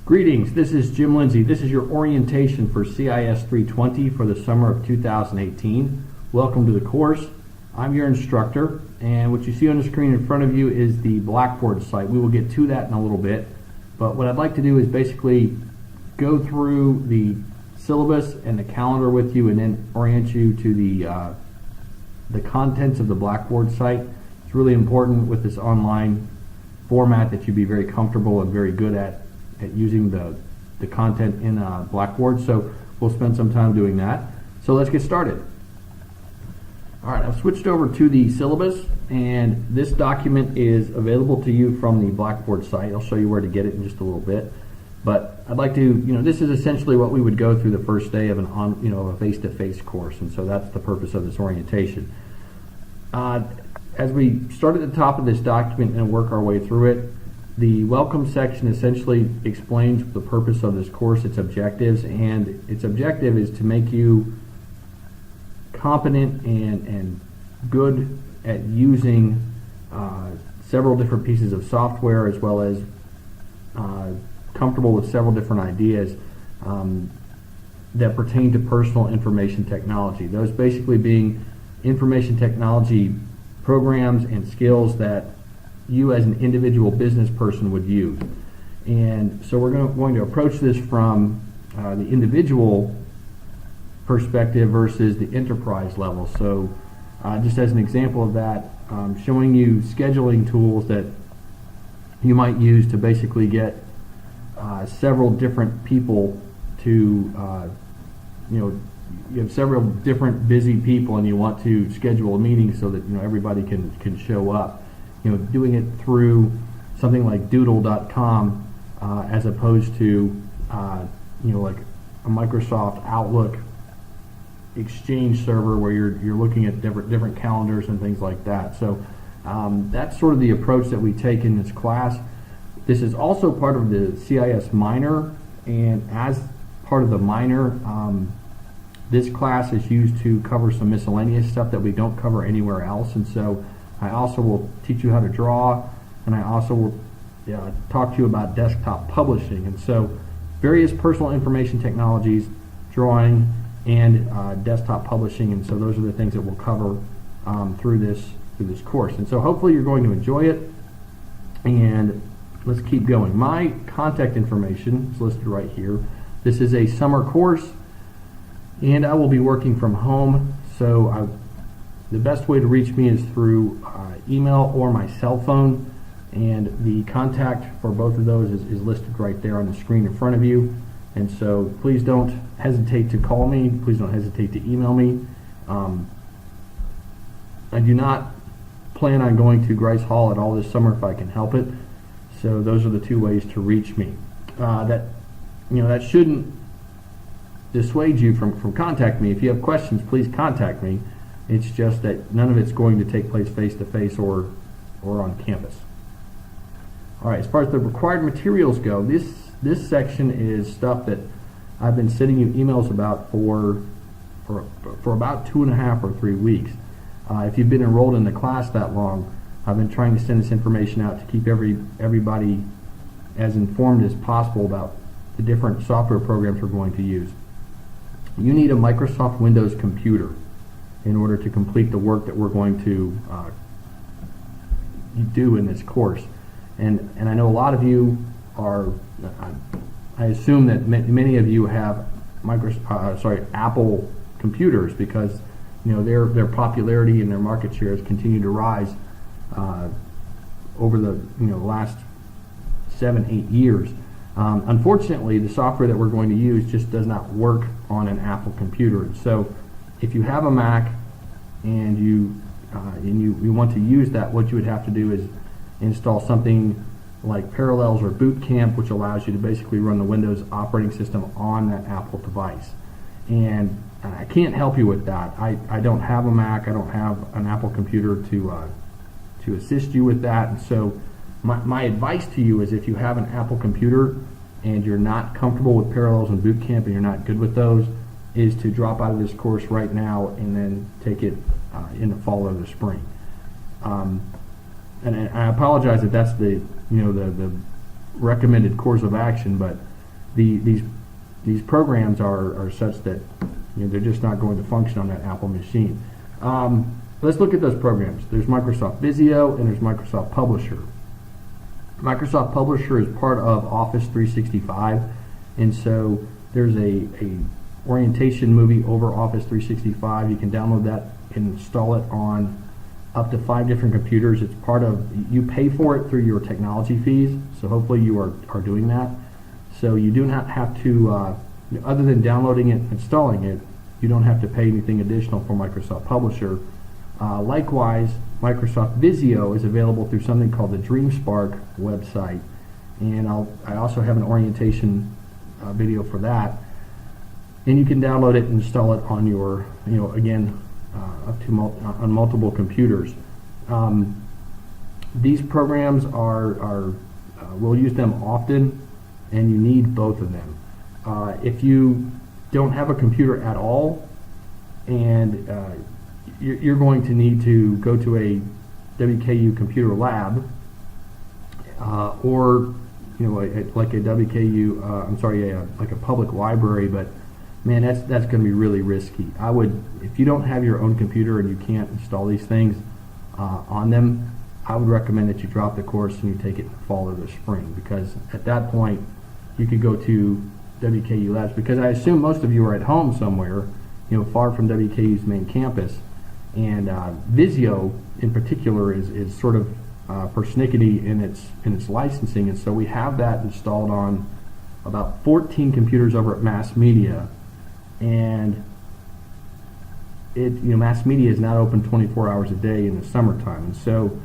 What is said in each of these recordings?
Greetings, this is Jim Lindsay. This is your orientation for CIS 320 for the summer of 2018. Welcome to the course. I'm your instructor, and what you see on the screen in front of you is the Blackboard site. We will get to that in a little bit, but what I'd like to do is basically go through the syllabus and the calendar with you and then orient you to the contents of the Blackboard site. It's really important with this online format that you be very comfortable and very good at using the content in Blackboard, so we'll spend some time doing that. So let's get started. Alright, I've switched over to the syllabus, and this document is available to you from the Blackboard site. I'll show you where to get it in just a little bit, but I'd like to, this is essentially what we would go through the first day of a face-to-face course, and so that's the purpose of this orientation. As we start at the top of this document and work our way through it, the welcome section essentially explains the purpose of this course, its objectives, and its objective is to make you competent and good at using several different pieces of software, as well as comfortable with several different ideas that pertain to personal information technology. Those basically being information technology programs and skills that you as an individual business person would use. And so we're going to approach this from the individual perspective versus the enterprise level. So just as an example of that, showing you scheduling tools that you might use to basically get several different people to, you have several different busy people and you want to schedule a meeting so that everybody can show up. Doing it through something like doodle.com as opposed to like a Microsoft Outlook Exchange server where you're looking at different calendars and things like that. So that's sort of the approach that we take in this class. This is also part of the CIS minor, and as part of the minor, this class is used to cover some miscellaneous stuff that we don't cover anywhere else, and so I also will teach you how to draw, and I also will talk to you about desktop publishing. And so various personal information technologies, drawing, and desktop publishing, and so those are the things that we'll cover through this course. And so hopefully you're going to enjoy it, and let's keep going. My contact information is listed right here. This is a summer course, and I will be working from home, so the best way to reach me is through email or my cell phone, and the contact for both of those is listed right there on the screen in front of you. And so please don't hesitate to call me, please don't hesitate to email me. I do not plan on going to Grice Hall at all this summer if I can help it, so those are the two ways to reach me. That shouldn't dissuade you from contacting me. If you have questions, please contact me. It's just that none of it's going to take place face-to-face or on campus. All right, as far as the required materials go, this section is stuff that I've been sending you emails about for about 2.5 or 3 weeks. If you've been enrolled in the class that long, I've been trying to send this information out to keep everybody as informed as possible about the different software programs we're going to use. You need a Microsoft Windows computer in order to complete the work that we're going to do in this course. And I know a lot of you are, I assume that many of you have Apple computers, because their popularity and their market shares continue to rise over the last 7-8 years. Unfortunately, the software that we're going to use just does not work on an Apple computer. So if you have a Mac and you want to use that, what you would have to do is install something like Parallels or Boot Camp, which allows you to basically run the Windows operating system on that Apple device. And I can't help you with that. I don't have a Mac. I don't have an Apple computer to assist you with that. And so my advice to you is, if you have an Apple computer and you're not comfortable with Parallels and Boot Camp and you're not good with those, is to drop out of this course right now and then take it in the fall or the spring. And I apologize that that's the recommended course of action, but these programs are such that they're just not going to function on that Apple machine. Let's look at those programs. There's Microsoft Visio and there's Microsoft Publisher. Microsoft Publisher is part of Office 365, and so there's a orientation movie over Office 365. You can download that and install it on up to 5 different computers. It's part of, you pay for it through your technology fees, so hopefully you are doing that. So you do not have to, other than downloading it and installing it, you don't have to pay anything additional for Microsoft Publisher. Likewise, Microsoft Visio is available through something called the DreamSpark website, and I also have an orientation video for that. And you can download it and install it on your, again, up to on multiple computers. These programs we'll use them often, and you need both of them. If you don't have a computer at all, and you're going to need to go to a WKU computer lab, or like a WKU, like a public library, but man, that's going to be really risky. If you don't have your own computer and you can't install these things on them, I would recommend that you drop the course and you take it in the fall or the spring, because at that point you could go to WKU labs, because I assume most of you are at home somewhere, far from WKU's main campus, and Visio in particular is sort of persnickety in its licensing, and so we have that installed on about 14 computers over at Mass Media. And Mass Media is not open 24 hours a day in the summertime, and so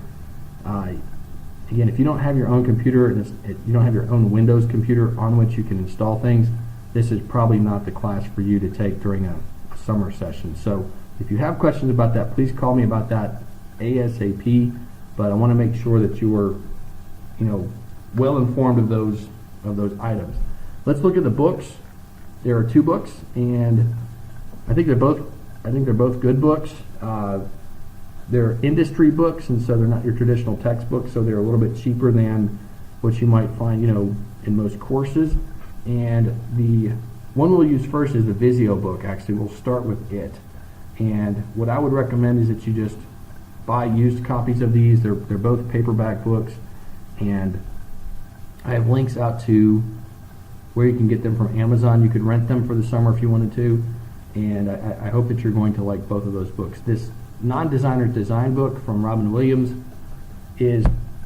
again, if you don't have your own computer and you don't have your own Windows computer on which you can install things, this is probably not the class for you to take during a summer session. So if you have questions about that, please call me about that ASAP. But I want to make sure that you are, well informed of those items. Let's look at the books. There are 2 books, and I think they're both good books. They're industry books, and so they're not your traditional textbooks, so they're a little bit cheaper than what you might find, in most courses. And the one we'll use first is the Visio book. Actually, we'll start with it. And what I would recommend is that you just buy used copies of these. They're both paperback books, and I have links out to where you can get them from Amazon. You could rent them for the summer if you wanted to, and I hope that you're going to like both of those books. This Non-Designer's Design book from Robin Williams is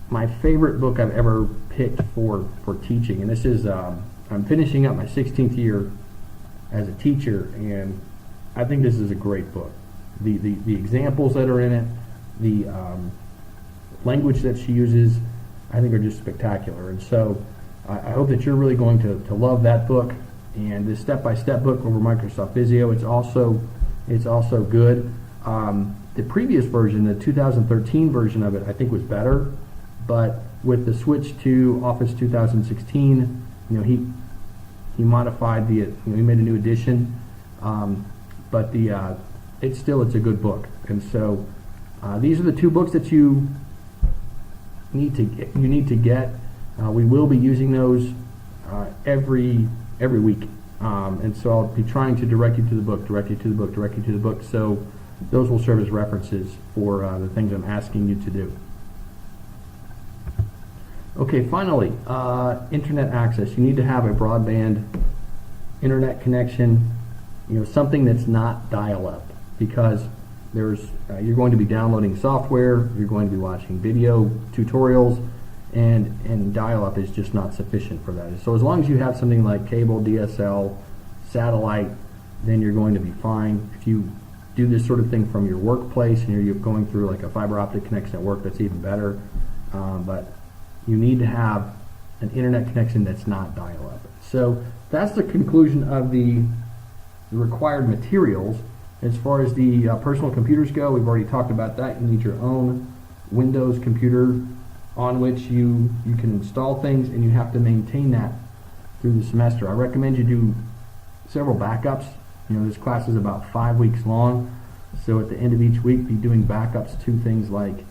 my favorite book I've ever picked for teaching, and this is I'm finishing up my 16th year as a teacher, and I think this is a great book. The examples that are in it, the language that she uses, I think are just spectacular, and so I hope that you're really going to love that book. And this step-by-step book over Microsoft Visio, it's also good. The previous version, the 2013 version of it, I think was better, but with the switch to Office 2016, he modified he made a new edition, but it's a good book. And so these are the 2 books that you need to get. We will be using those every week, and so I'll be trying to direct you to the book, so those will serve as references for the things I'm asking you to do. Okay, finally, internet access. You need to have a broadband internet connection, something that's not dial-up, because you're going to be downloading software, you're going to be watching video tutorials, and dial-up is just not sufficient for that. So as long as you have something like cable, DSL, satellite, then you're going to be fine. If you do this sort of thing from your workplace and you're going through like a fiber optic connection at work, that's even better. But you need to have an internet connection that's not dial-up. So that's the conclusion of the required materials. As far as the personal computers go, we've already talked about that. You need your own Windows computer on which you can install things, and you have to maintain that through the semester. I recommend you do several backups. This class is about 5 weeks long, so at the end of each week be doing backups to things like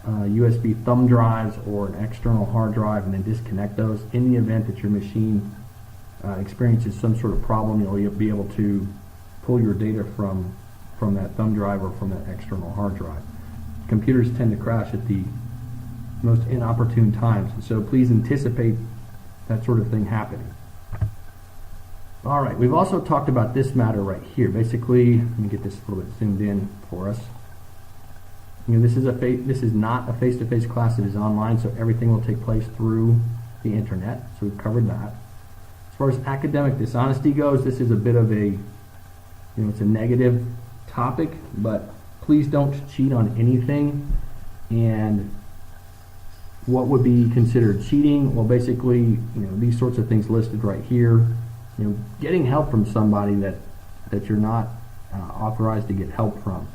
USB thumb drives or an external hard drive, and then disconnect those in the event that your machine experiences some sort of problem, you'll be able to pull your data from that thumb drive or from that external hard drive. Computers tend to crash at the most inopportune times, so please anticipate that sort of thing happening. All right, we've also talked about this matter right here. Basically, let me get this a little bit zoomed in for us. This is not a face-to-face class. It is online, so everything will take place through the internet. So we've covered that. As far as academic dishonesty goes, this is a bit of a, it's a negative topic, but please don't cheat on anything. And what would be considered cheating? Well, basically, these sorts of things listed right here. Getting help from somebody that you're not authorized to get help from.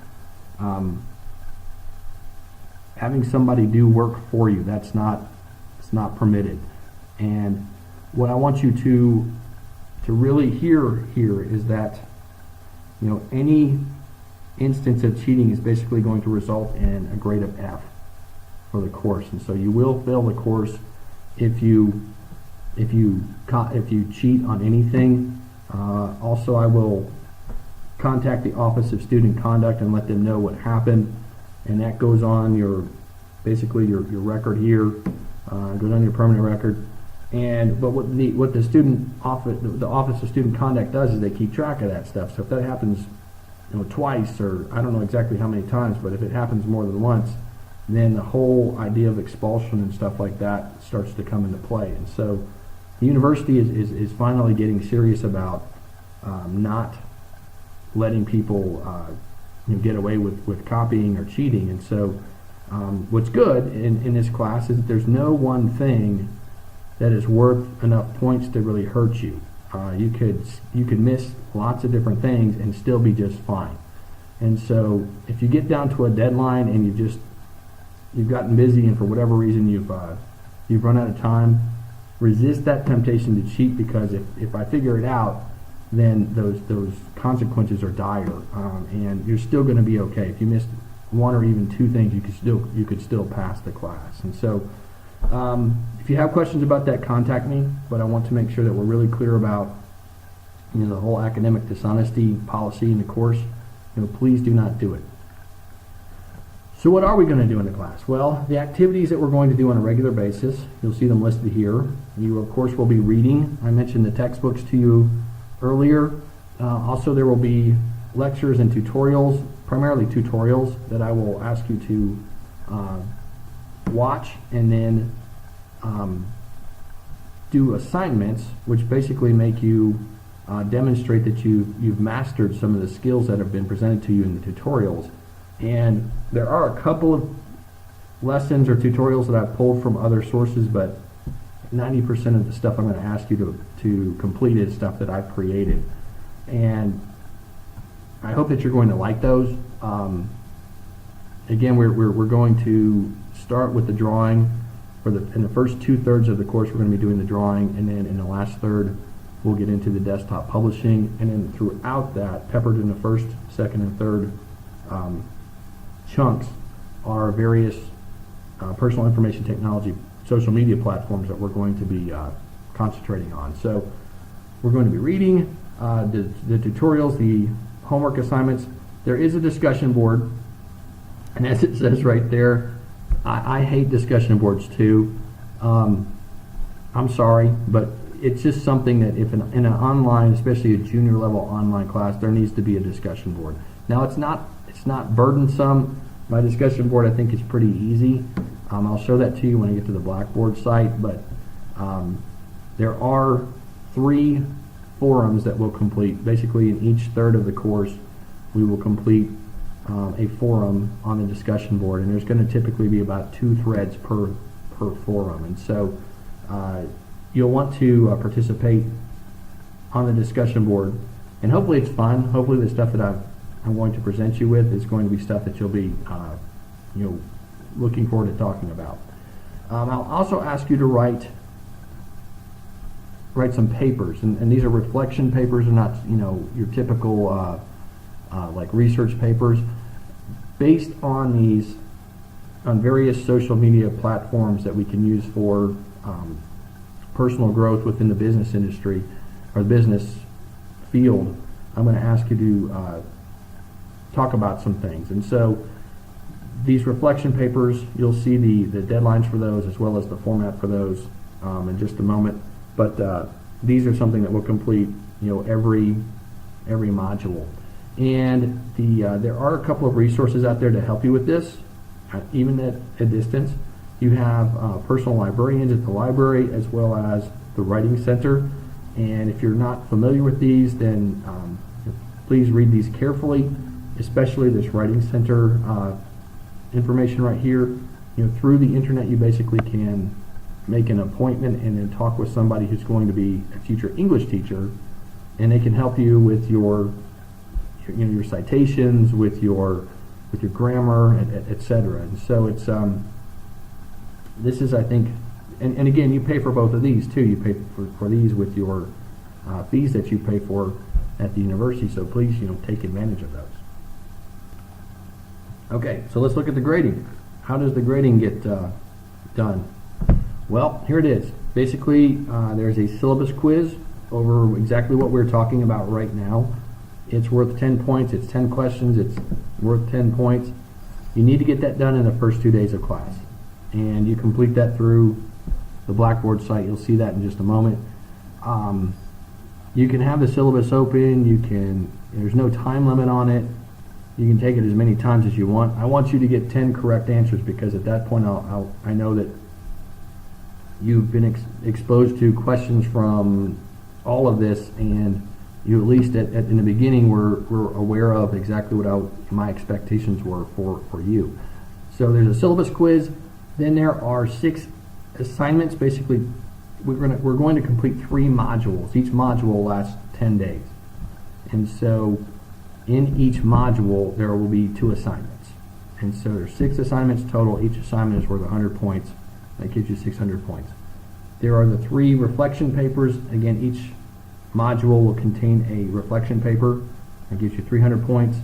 Having somebody do work for you, it's not permitted. And what I want you to really hear here is that any instance of cheating is basically going to result in a grade of F for the course, and so you will fail the course if you cheat on anything. Also, I will contact the Office of Student Conduct and let them know what happened, and that goes on your record here, goes on your permanent record. But what the Office of Student Conduct does is they keep track of that stuff. So if that happens, twice, or I don't know exactly how many times, but if it happens more than once, then the whole idea of expulsion and stuff like that starts to come into play. And so the university is finally getting serious about not letting people get away with copying or cheating. And so what's good in this class is that there's no one thing that is worth enough points to really hurt you. You could miss lots of different things and still be just fine. And so if you get down to a deadline and you've gotten busy, and for whatever reason you've run out of time, resist that temptation to cheat, because if I figure it out, then those consequences are dire, and you're still going to be okay. If you missed one or even two things, you could still pass the class. And so if you have questions about that, contact me, but I want to make sure that we're really clear about the whole academic dishonesty policy in the course. Please do not do it. So what are we going to do in the class? Well, the activities that we're going to do on a regular basis, you'll see them listed here. You, of course, will be reading. I mentioned the textbooks to you earlier. Also, there will be lectures and tutorials, primarily tutorials, that I will ask you to watch, and then do assignments, which basically make you demonstrate that you've mastered some of the skills that have been presented to you in the tutorials. And there are a couple of lessons or tutorials that I've pulled from other sources, but 90% of the stuff I'm going to ask you to complete is stuff that I've created. And I hope that you're going to like those. Again, we're going to start with the drawing. In the first 2/3 of the course, we're going to be doing the drawing, and then in the last third, we'll get into the desktop publishing. And then throughout that, peppered in the first, second, and third chunks, are various personal information technology social media platforms that we're going to be concentrating on. So we're going to be reading the tutorials, the homework assignments. There is a discussion board, and as it says right there, I hate discussion boards too. I'm sorry, but it's just something that if in an online, especially a junior level online class, there needs to be a discussion board. Now it's not burdensome. My discussion board, I think, is pretty easy. I'll show that to you when I get to the Blackboard site, but there are 3 forums that we'll complete. Basically, in each third of the course, we will complete a forum on the discussion board, and there's going to typically be about 2 threads per forum. And so you'll want to participate on the discussion board, and hopefully it's fun. Hopefully the stuff that I'm going to present you with is going to be stuff that you'll be looking forward to talking about. I'll also ask you to write some papers, and these are reflection papers, and not your typical like research papers, based on various social media platforms that we can use for personal growth within the business industry. or the business field, I'm going to ask you to talk about some things. And so these reflection papers, you'll see the deadlines for those as well as the format for those in just a moment. But these are something that we'll complete, every module. And there are a couple of resources out there to help you with this, even at a distance. You have personal librarians at the library as well as the Writing Center. And if you're not familiar with these, then please read these carefully, especially this Writing Center information right here. Through the internet, you basically can make an appointment and then talk with somebody who's going to be a future English teacher, and they can help you with your citations, with your grammar, etc. And so it's this is, I think, and again, you pay for both of these too. You pay for these with your fees that you pay for at the university. So please, take advantage of those. Okay, so let's look at the grading. How does the grading get done? Well, here it is. Basically, there's a syllabus quiz over exactly what we're talking about right now. It's worth 10 points. It's 10 questions. It's worth 10 points. You need to get that done in the first 2 days of class. And you complete that through the Blackboard site. You'll see that in just a moment. You can have the syllabus open. There's no time limit on it. You can take it as many times as you want. I want you to get 10 correct answers, because at that point I know that you've been exposed to questions from all of this, and you at least in the beginning were aware of exactly what my expectations were for you. So there's a syllabus quiz. Then there are 6 assignments. Basically, we're going to complete 3 modules. Each module lasts 10 days. And so in each module, there will be 2 assignments. And so there's 6 assignments total. Each assignment is worth 100 points. That gives you 600 points. There are the 3 reflection papers. Again, each module will contain a reflection paper. That gives you 300 points.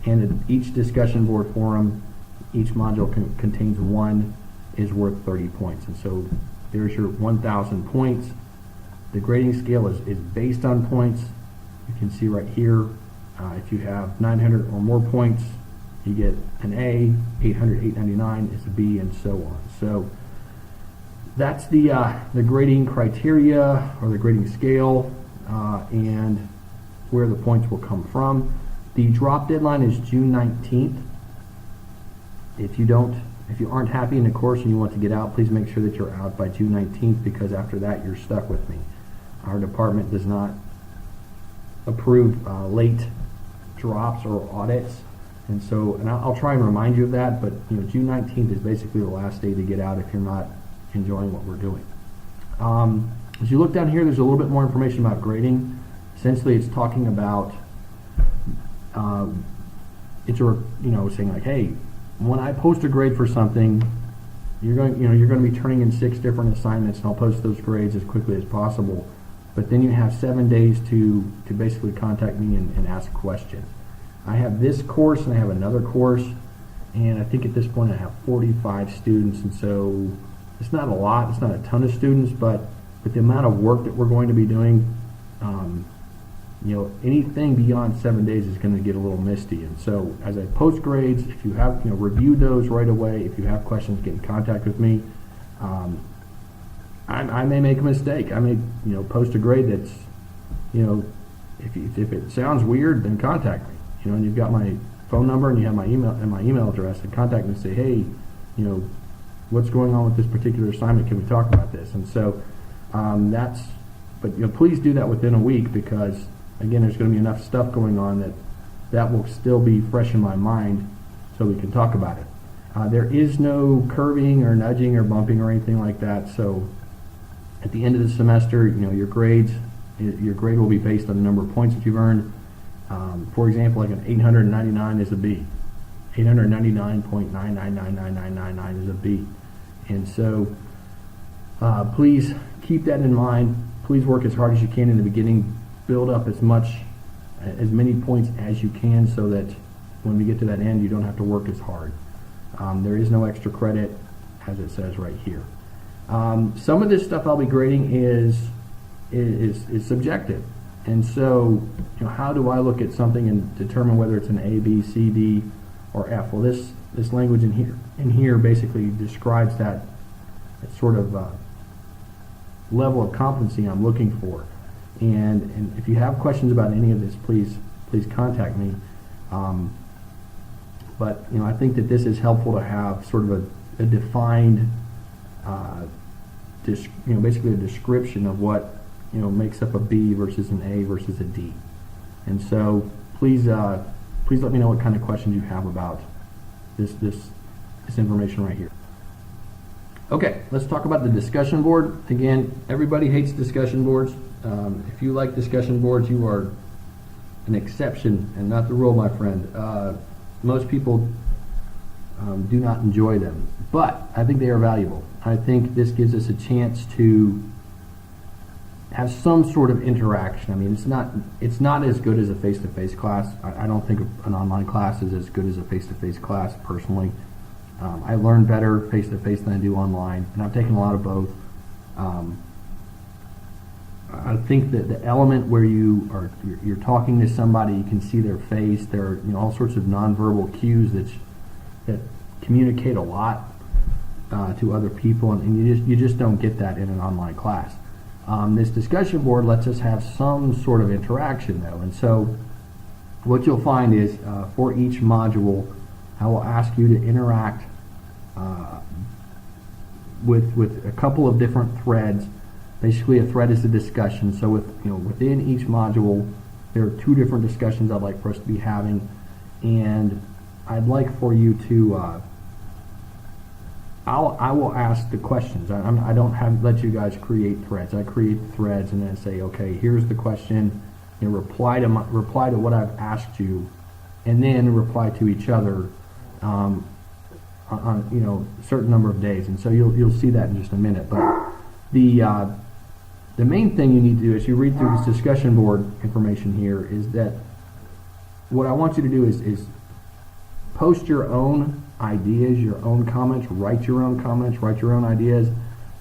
And each discussion board forum, each module contains 1, is worth 30 points. And so there's your 1,000 points. The grading scale is based on points. You can see right here, if you have 900 or more points, you get an A, 800, 899 is a B, and so on. So that's the grading criteria, or the grading scale, and where the points will come from. The drop deadline is June 19th. If you aren't happy in the course and you want to get out, please make sure that you're out by June 19th, because after that you're stuck with me. Our department does not approve late drops or audits, and I'll try and remind you of that, but June 19th is basically the last day to get out if you're not enjoying what we're doing. As you look down here, there's a little bit more information about grading. Essentially, it's talking about saying like, hey, when I post a grade for something, you're going to be turning in 6 different assignments, and I'll post those grades as quickly as possible. But then you have 7 days to basically contact me and ask questions. I have this course and I have another course, and I think at this point I have 45 students, and so it's not a lot, it's not a ton of students, but with the amount of work that we're going to be doing, anything beyond 7 days is going to get a little misty. And so as I post grades, if you have reviewed those right away, if you have questions, get in contact with me. I may make a mistake. I may post a grade that's if it sounds weird, then contact me. And you've got my phone number and you have my email address, and contact me and say, hey, what's going on with this particular assignment? Can we talk about this? And so but please do that within a week, because again, there's going to be enough stuff going on that will still be fresh in my mind, so we can talk about it. There is no curving or nudging or bumping or anything like that. So at the end of the semester, your grade will be based on the number of points that you've earned. For example, like an 899 is a B. 899.9999999 is a B. And so please keep that in mind. Please work as hard as you can in the beginning. Build up as many points as you can, so that when we get to that end, you don't have to work as hard. There is no extra credit, as it says right here. Some of this stuff I'll be grading is is subjective. And so, how do I look at something and determine whether it's an A, B, C, D, or F? Well, this language in here basically describes that sort of level of competency I'm looking for. And if you have questions about any of this, please contact me. But I think that this is helpful to have sort of a defined, basically a description of what makes up a B versus an A versus a D. And so please let me know what kind of questions you have about this information right here. Okay, let's talk about the discussion board. Again, everybody hates discussion boards. If you like discussion boards, you are an exception and not the rule, my friend. Most people do not enjoy them, but I think they are valuable. I think this gives us a chance to have some sort of interaction. I mean, it's not as good as a face-to-face class. I don't think an online class is as good as a face-to-face class, personally. I learn better face-to-face than I do online, and I've taken a lot of both. I think that the element where you're talking to somebody, you can see their face. There are all sorts of nonverbal cues that communicate a lot to other people, and you just don't get that in an online class. This discussion board lets us have some sort of interaction, though, and so what you'll find is for each module, I will ask you to interact with a couple of different threads. Basically, a thread is a discussion. So within each module, there are two different discussions I'd like for us to be having, and I'd like for you to. I will ask the questions. I don't let you guys create threads. I create the threads and then say, okay, here's the question. Reply to what I've asked you, and then reply to each other on a certain number of days. And so you'll see that in just a minute. But the main thing you need to do as you read through this discussion board information here is that what I want you to do is post your own ideas, your own comments, write your own comments, write your own ideas.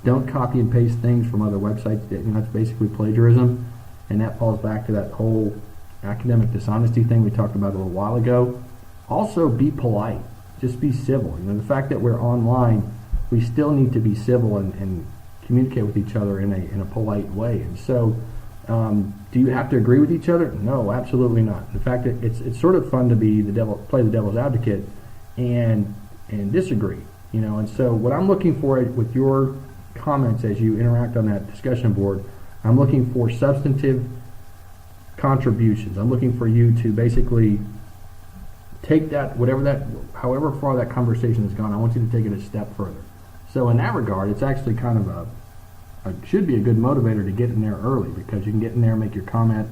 Don't copy and paste things from other websites. That's basically plagiarism, and that falls back to that whole academic dishonesty thing we talked about a little while ago. Also, be polite. Just be civil. The fact that we're online, we still need to be civil and communicate with each other in a polite way. And so, do you have to agree with each other? No, absolutely not. In fact, it's sort of fun to play the devil's advocate and disagree. And so what I'm looking for with your comments as you interact on that discussion board, I'm looking for substantive contributions. I'm looking for you to basically take however far that conversation has gone, I want you to take it a step further. So in that regard, it's actually kind of should be a good motivator to get in there early, because you can get in there and make your comment.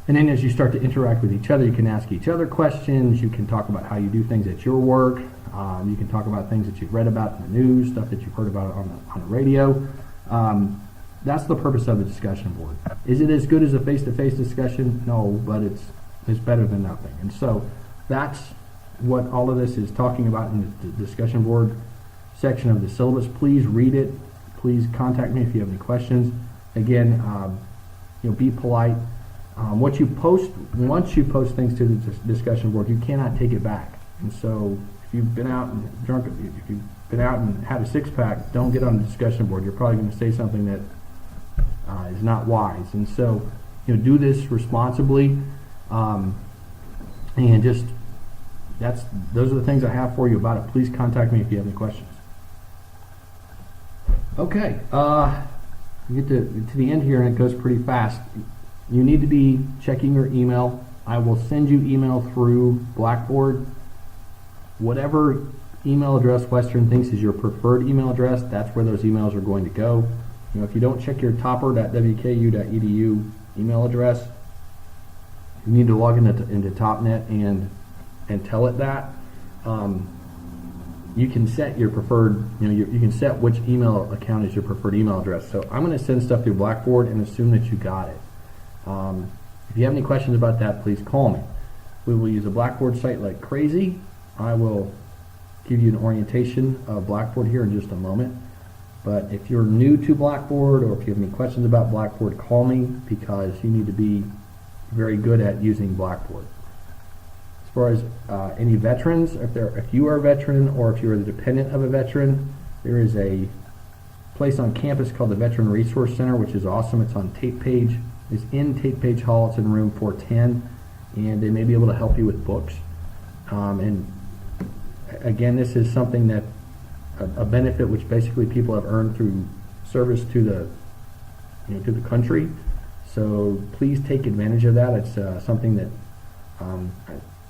And then as you start to interact with each other, you can ask each other questions. You can talk about how you do things at your work. You can talk about things that you've read about in the news, stuff that you've heard about on the radio. That's the purpose of the discussion board. Is it as good as a face-to-face discussion? No, but it's better than nothing. And so that's what all of this is talking about in the discussion board section of the syllabus. Please read it. Please contact me if you have any questions. Again, be polite. Once you post things to the discussion board, you cannot take it back. And so if you've been out and drunk, if you've been out and had a six-pack, don't get on the discussion board. You're probably going to say something that is not wise. And so, do this responsibly, and just those are the things I have for you about it. Please contact me if you have any questions. Okay, we get to the end here, and it goes pretty fast. You need to be checking your email. I will send you email through Blackboard. Whatever email address Western thinks is your preferred email address, that's where those emails are going to go. If you don't check your topper.wku.edu email address, you need to log into TopNet and tell it that. You can set your preferred, you can set which email account is your preferred email address. So I'm going to send stuff through Blackboard and assume that you got it. If you have any questions about that, please call me. We will use a Blackboard site like crazy. I will give you an orientation of Blackboard here in just a moment. But if you're new to Blackboard, or if you have any questions about Blackboard, call me, because you need to be very good at using Blackboard. As far as any veterans, if you are a veteran or if you're the dependent of a veteran, there is a place on campus called the Veteran Resource Center, which is awesome. It's on Tate Page. It's in Tate Page Hall. It's in room 410, and they may be able to help you with books. And again, this is something that a benefit which basically people have earned through service to the country. So please take advantage of that. It's something that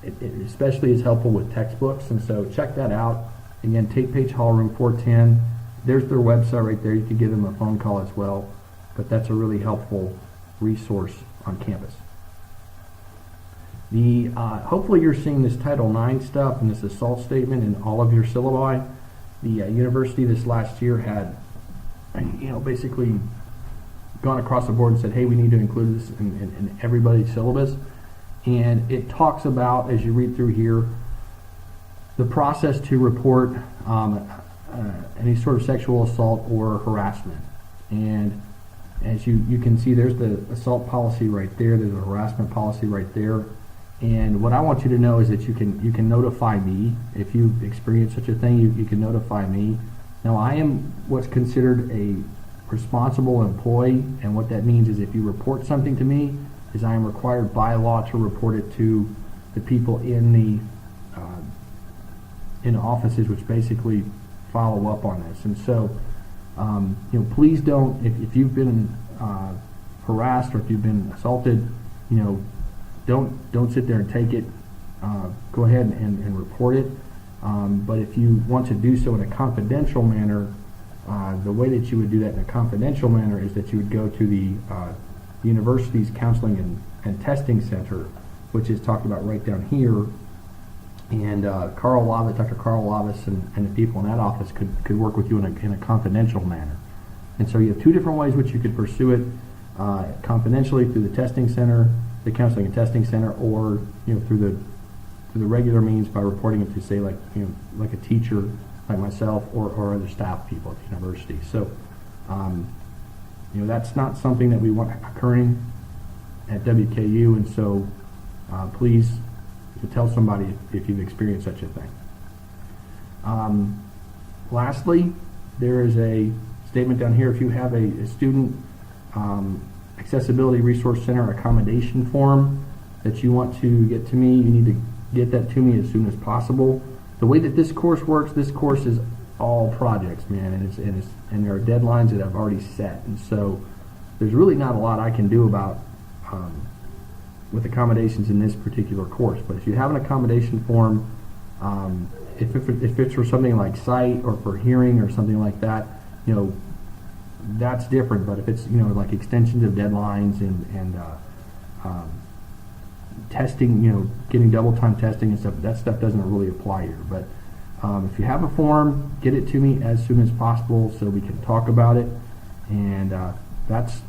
it especially is helpful with textbooks, and so check that out. Again, Tate Page Hall, room 410. There's their website right there. You can give them a phone call as well, but that's a really helpful resource on campus. Hopefully you're seeing this Title IX stuff and this assault statement in all of your syllabi. The university this last year had, basically gone across the board and said, hey, we need to include this in everybody's syllabus. And it talks about, as you read through here, the process to report any sort of sexual assault or harassment. And as you can see, there's the assault policy right there. There's a harassment policy right there. And what I want you to know is that you can notify me if you've experienced such a thing. You can notify me. Now, I am what's considered a responsible employee, and what that means is if you report something to me, is I am required by law to report it to the people in the offices which basically follow up on this. And so, please don't, if you've been harassed or if you've been assaulted, don't sit there and take it. Go ahead and report it. But if you want to do so in a confidential manner, the way that you would do that in a confidential manner is that you would go to the university's counseling and testing center, which is talked about right down here. And Dr. Carl Lavis and the people in that office could work with you in a confidential manner. And so you have two different ways which you could pursue it, confidentially through the testing center, the counseling and testing center, or through the regular means by reporting it to, say, like a teacher like myself or other staff people at the university. So that's not something that we want occurring at WKU, and so please tell somebody if you've experienced such a thing. Lastly, there is a statement down here. If you have a student accessibility resource center accommodation form that you want to get to me, you need to get that to me as soon as possible. The way that this course works, this course is all projects, man, and there are deadlines that I've already set, and so there's really not a lot I can do about with accommodations in this particular course. But if you have an accommodation form, if it's for something like sight or for hearing or something like that, that's different. But if it's like extensions of deadlines and testing, getting double time testing and stuff, that stuff doesn't really apply here. But if you have a form, get it to me as soon as possible so we can talk about it. And that's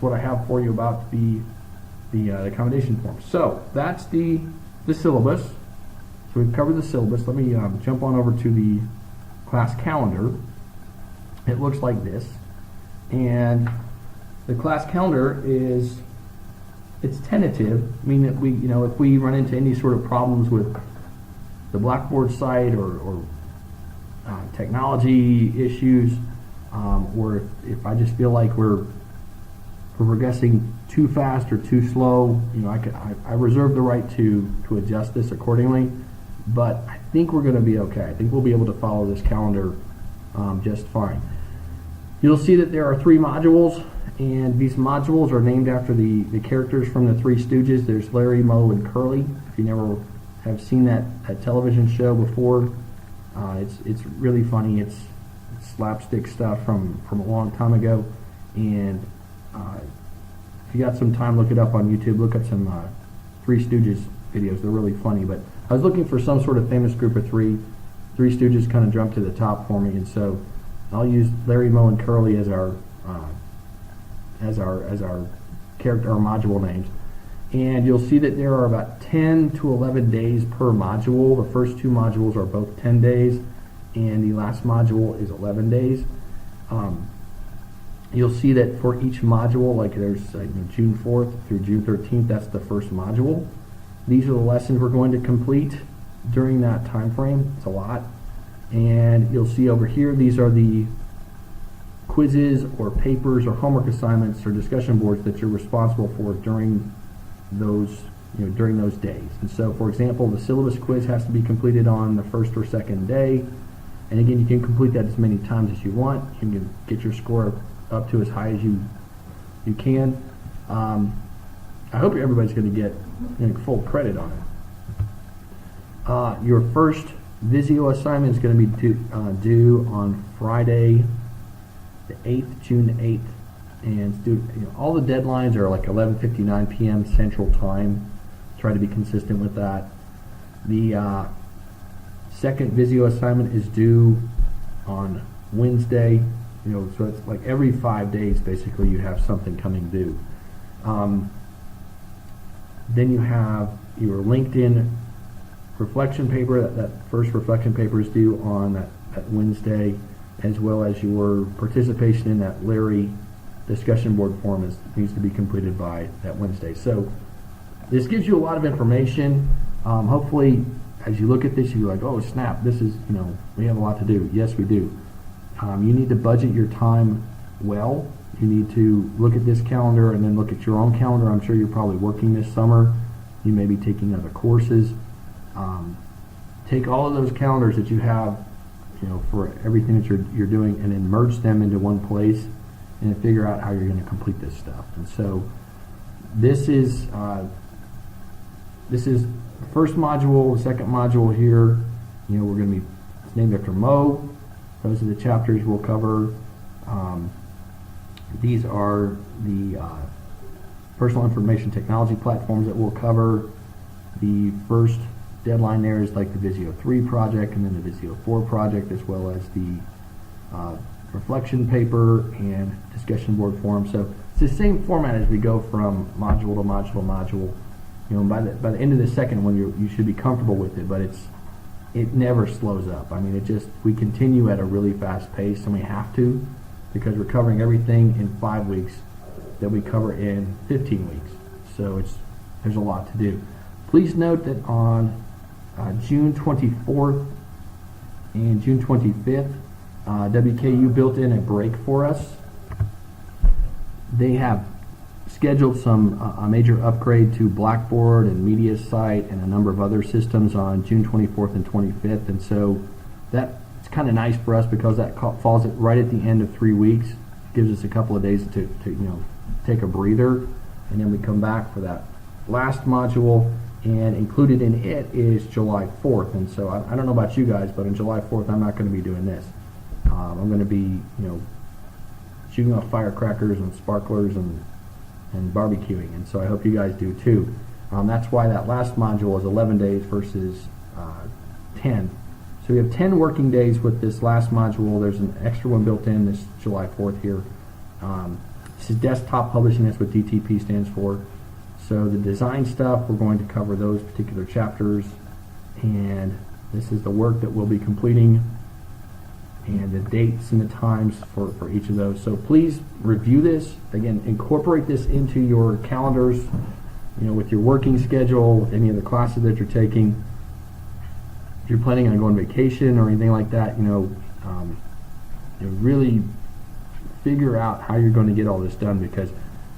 what I have for you about the accommodation form. So that's the syllabus. So we've covered the syllabus. Let me jump on over to the class calendar. It looks like this, and the class calendar it's tentative, meaning that we, if we run into any sort of problems with the Blackboard site or technology issues, or if I just feel like we're progressing too fast or too slow, I reserve the right to adjust this accordingly. But I think we're going to be okay. I think we'll be able to follow this calendar just fine. You'll see that there are 3 modules, and these modules are named after the characters from the Three Stooges. There's Larry, Moe, and Curly. If you never have seen that television show before, it's really funny. It's slapstick stuff from a long time ago, and if you got some time, look it up on YouTube. Look up some Three Stooges videos. They're really funny. But I was looking for some sort of famous group of three. Three Stooges kind of jumped to the top for me, and so I'll use Larry, Moe, and Curly as our character, our module names. And you'll see that there are about 10 to 11 days per module. The first 2 modules are both 10 days, and the last module is 11 days. You'll see that for each module, like there's June 4th through June 13th, that's the first module. These are the lessons we're going to complete during that time frame. It's a lot. And you'll see over here, these are the quizzes or papers or homework assignments or discussion boards that you're responsible for during those days. And so, for example, the syllabus quiz has to be completed on the first or second day. And again, you can complete that as many times as you want. You can get your score up to as high as you can. I hope everybody's going to get full credit on it. Your first Visio assignment is going to be due on Friday, the 8th, June 8th, and all the deadlines are like 11:59 p.m. Central Time. Try to be consistent with that. The second Visio assignment is due on Wednesday. So it's like every 5 days, basically, you have something coming due. Then you have your LinkedIn reflection paper. That first reflection paper is due on that Wednesday, as well as your participation in that Larry discussion board forum needs to be completed by that Wednesday. So this gives you a lot of information. Hopefully, as you look at this, you're like, oh snap, this is, we have a lot to do. Yes, we do. You need to budget your time well. You need to look at this calendar and then look at your own calendar. I'm sure you're probably working this summer. You may be taking other courses. Take all of those calendars that you have, for everything that you're doing, and then merge them into one place and then figure out how you're going to complete this stuff. And so this is the first module. The second module here, we're going to be, it's named after Mo. Those are the chapters we'll cover. These are the personal information technology platforms that we'll cover. The first deadline there is like the Visio 3 project, and then the Visio 4 project, as well as the reflection paper and discussion board forum. So it's the same format as we go from module to module to module. By the end of the second one, you should be comfortable with it, but it never slows up. I mean, we continue at a really fast pace, and we have to, because we're covering everything in 5 weeks that we cover in 15 weeks. So there's a lot to do. Please note that on June 24th and June 25th, WKU built in a break for us. They have scheduled a major upgrade to Blackboard and MediaSite and a number of other systems on June 24th and 25th, and so that's kind of nice for us because that falls right at the end of 3 weeks. Gives us a couple of days to take a breather, and then we come back for that last module. And included in it is July 4th, and so I don't know about you guys, but on July 4th I'm not going to be doing this. I'm going to be shooting off firecrackers and sparklers and barbecuing, and so I hope you guys do too. That's why that last module is 11 days versus 10. So we have 10 working days with this last module. There's an extra one built in this July 4th here. This is desktop publishing. That's what DTP stands for. So the design stuff, we're going to cover those particular chapters, and this is the work that we'll be completing and the dates and the times for each of those. So please review this. Again, incorporate this into your calendars, with your working schedule, with any of the classes that you're taking. If you're planning on going on vacation or anything like that, really figure out how you're going to get all this done, because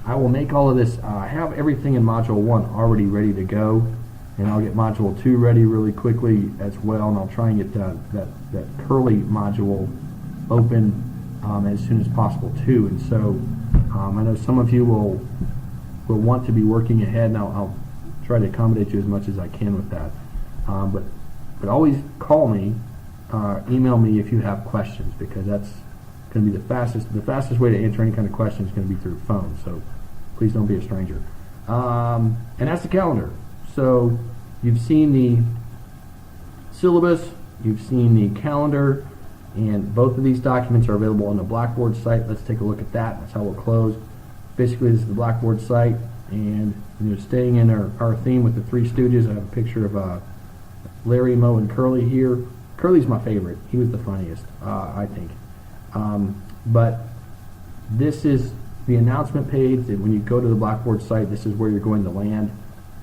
I will make all of this. I have everything in Module 1 already ready to go, and I'll get Module 2 ready really quickly as well, and I'll try and get that Curly module open as soon as possible too. And so I know some of you will want to be working ahead, and I'll try to accommodate you as much as I can with that. But always call me, email me if you have questions, because that's going to be the fastest way to answer any kind of question is going to be through phone. So please don't be a stranger. And that's the calendar. So you've seen the syllabus, you've seen the calendar, and both of these documents are available on the Blackboard site. Let's take a look at that. That's how we'll close. Basically, this is the Blackboard site, and staying in our theme with the Three Stooges, I have a picture of Larry, Mo, and Curly here. Curly's my favorite. He was the funniest, I think. But this is the announcement page, and when you go to the Blackboard site, this is where you're going to land.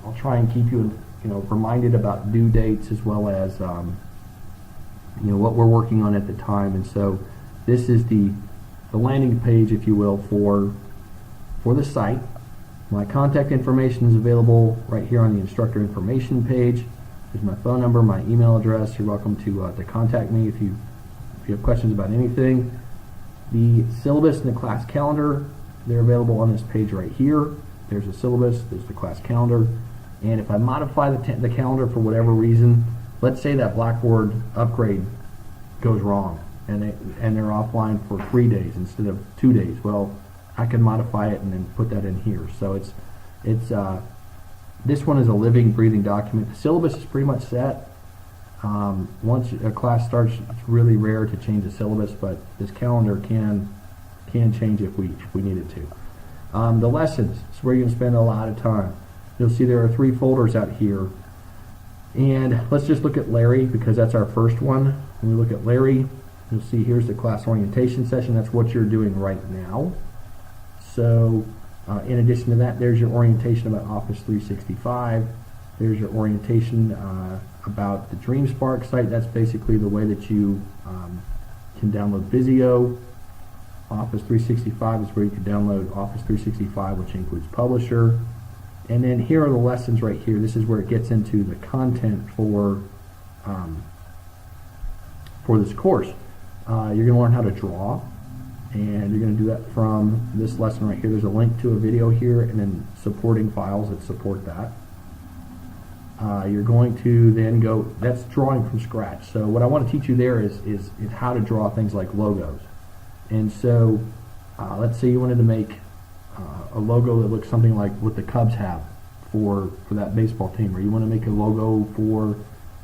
I'll try and keep you, reminded about due dates as well as, what we're working on at the time. And so this is the landing page, if you will, for the site. My contact information is available right here on the instructor information page. There's my phone number, my email address. You're welcome to contact me if you have questions about anything. The syllabus and the class calendar, they're available on this page right here. There's the syllabus, there's the class calendar. And if I modify the calendar for whatever reason, let's say that Blackboard upgrade goes wrong and they're offline for 3 days instead of 2 days. Well, I can modify it and then put that in here. So it's this one is a living, breathing document. The syllabus is pretty much set. Once a class starts, it's really rare to change the syllabus, but this calendar can change if we needed to. The lessons is where you're going to spend a lot of time. You'll see there are 3 folders out here. And let's just look at Larry because that's our first one. When we look at Larry, you'll see here's the class orientation session. That's what you're doing right now. So in addition to that, there's your orientation about Office 365. There's your orientation about the DreamSpark site. That's basically the way that you can download Visio. Office 365 is where you can download Office 365, which includes Publisher. And then here are the lessons right here. This is where it gets into the content for this course. You're going to learn how to draw, and you're going to do that from this lesson right here. There's a link to a video here and then supporting files that support that. You're going to then go, that's drawing from scratch. So what I want to teach you there is how to draw things like logos. And so let's say you wanted to make a logo that looks something like what the Cubs have for that baseball team, or you want to make a logo for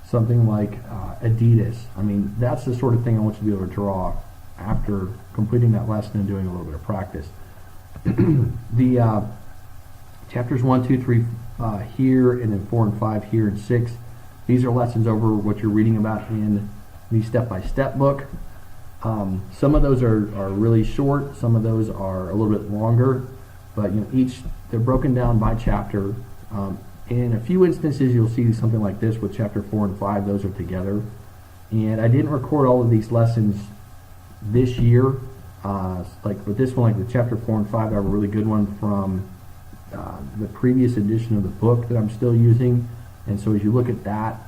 something like Adidas. I mean, that's the sort of thing I want you to be able to draw after completing that lesson and doing a little bit of practice. The chapters 1, 2, 3 here, and then 4 and 5 here, and 6. These are lessons over what you're reading about in the step-by-step book. Some of those are really short. Some of those are a little bit longer, but they're broken down by chapter. In a few instances, you'll see something like this with chapter 4 and 5. Those are together. And I didn't record all of these lessons this year. Like with this one, like the chapter 4 and 5, I have a really good one from the previous edition of the book that I'm still using. And so as you look at that,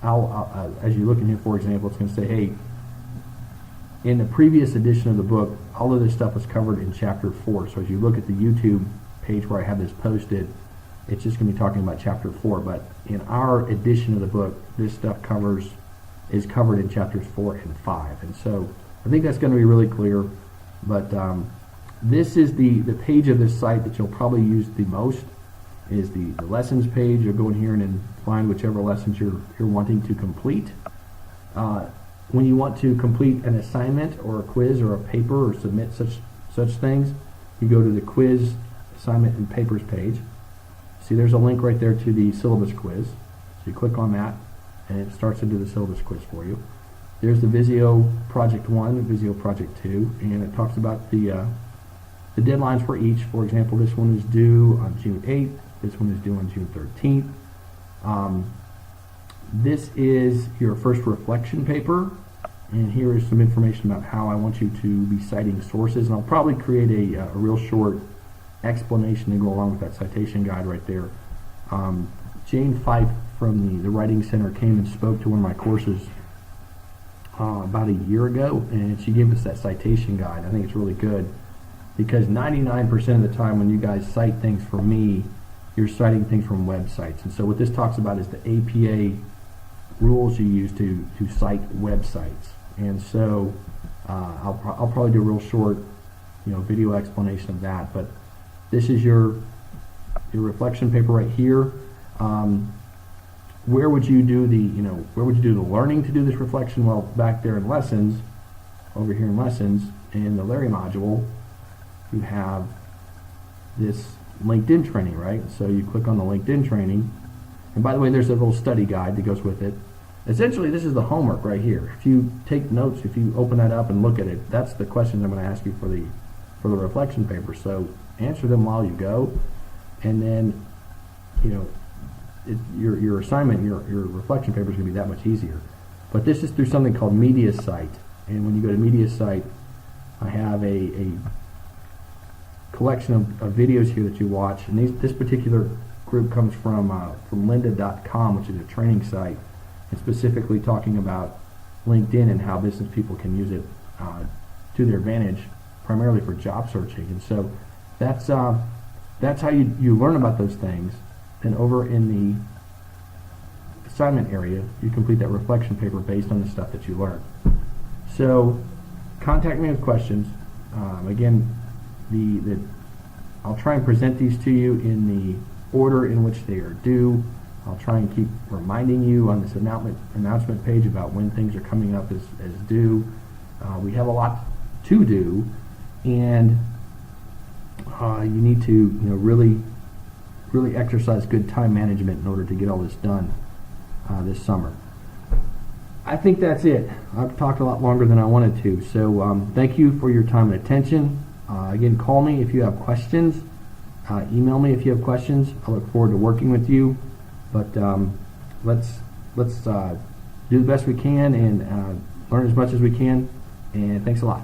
as you look in here, for example, it's going to say, hey, in the previous edition of the book, all of this stuff was covered in chapter 4. So as you look at the YouTube page where I have this posted, it's just going to be talking about chapter 4. But in our edition of the book, this stuff is covered in chapters 4 and 5. And so I think that's going to be really clear. But this is the page of this site that you'll probably use the most, is the lessons page. You'll go in here and then find whichever lessons you're wanting to complete. When you want to complete an assignment or a quiz or a paper or submit such things, you go to the quiz, assignment, and papers page. See, there's a link right there to the syllabus quiz. So you click on that, and it starts to do the syllabus quiz for you. There's the Visio Project 1, Visio Project 2, and it talks about the deadlines for each. For example, this one is due on June 8th. This one is due on June 13th. This is your first reflection paper, and here is some information about how I want you to be citing sources, and I'll probably create a real short explanation to go along with that citation guide right there. Jane Fife from the Writing Center came and spoke to one of my courses about a year ago, and she gave us that citation guide. I think it's really good because 99% of the time when you guys cite things from me, you're citing things from websites. And so what this talks about is the APA rules you use to cite websites. And so I'll probably do a real short video explanation of that. But this is your reflection paper right here. Where would you do the learning to do this reflection? Well, back there in lessons, over here in lessons, in the Larry module, you have this LinkedIn training, right? So you click on the LinkedIn training, and by the way, there's a little study guide that goes with it. essentially this is the homework right here. If you take notes, if you open that up and look at it, that's the questions I'm going to ask you for the reflection paper. So answer them while you go, and then your assignment, your reflection paper is going to be that much easier. But this is through something called MediaSite, and when you go to MediaSite, I have a collection of videos here that you watch, and this particular group comes from lynda.com, which is a training site, and specifically talking about LinkedIn and how business people can use it to their advantage, primarily for job searching. And so that's how you learn about those things. And over in the assignment area, you complete that reflection paper based on the stuff that you learned. So contact me with questions. Again, I'll try and present these to you in the order in which they are due. I'll try and keep reminding you on this announcement page about when things are coming up as due. We have a lot to do, and you need to really exercise good time management in order to get all this done this summer. I think that's it. I've talked a lot longer than I wanted to, so thank you for your time and attention. Again, call me if you have questions. Email me if you have questions. I look forward to working with you. But let's do the best we can and learn as much as we can. And thanks a lot.